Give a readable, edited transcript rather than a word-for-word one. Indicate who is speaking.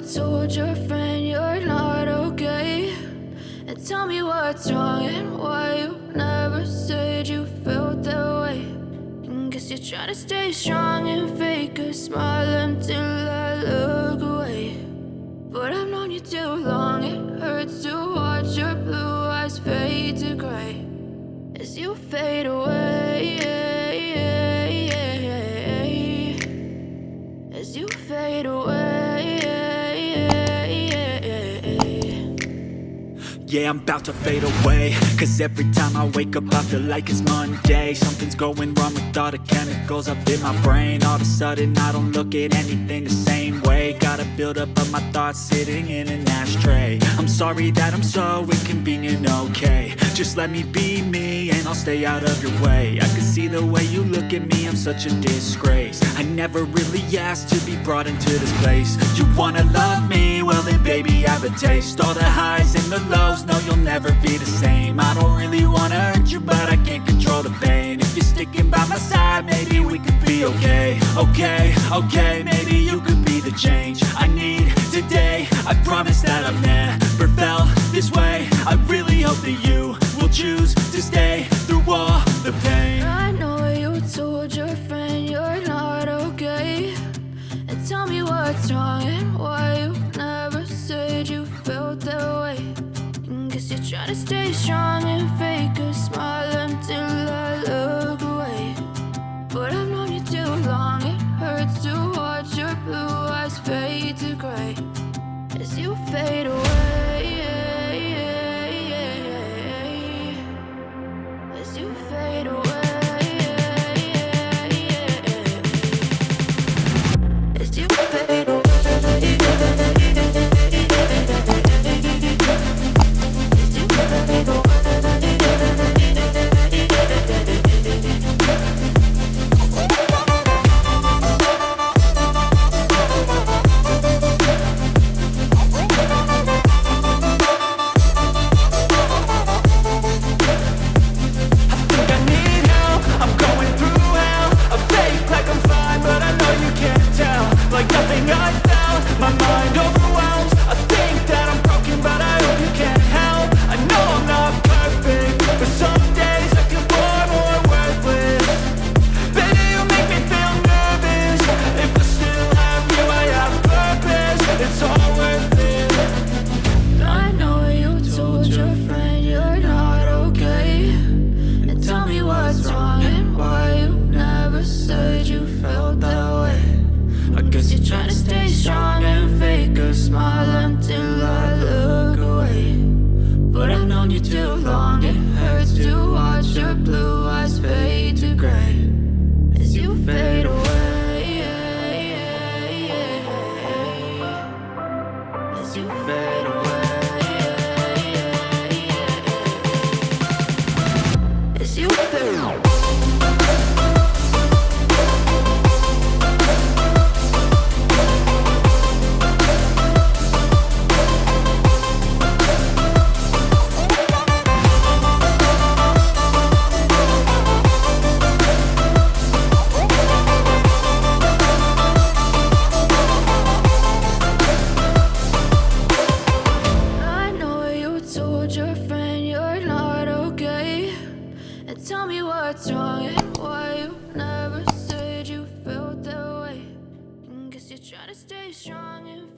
Speaker 1: told your friend you're not okay? And tell me what's wrong and why you never said you felt that way. And guess you're trying to stay strong and fake a smile until I look away. But I've known you too long, it hurts to watch your blue eyes fade to gray as you fade away, as you fade away.
Speaker 2: Yeah, I'm about to fade away, cause every time I wake up I feel like it's Monday. Something's going wrong with all the chemicals up in my brain. All of a sudden I don't look at anything the same way. Got a buildup of my thoughts sitting in an ashtray. I'm sorry that I'm so inconvenient, okay? Just let me be me and I'll stay out of your way. I can see the way you look at me, I'm such a disgrace. I never really asked to be brought into this place. You wanna love me? Well then baby, have a taste. All the highs and the lows, no, you'll never be the same. I don't really wanna hurt you, but I can't control the pain. If you're sticking by my side, maybe we could be okay. Okay, maybe you could be the change I need today. I promise that I've never felt this way. I really hope that you will choose to stay through all the pain.
Speaker 1: I know you told your friend you're not okay. And tell me what's wrong and why you never said you felt that way. Guess you're trying to stay strong and fake a smile until I look away. But I've known you too long, it hurts to watch your blue eyes fade to gray as you fade away, as you fade away, as you fade away. Tell me what's wrong and why you never said you felt that way. Guess you're trying to stay strong and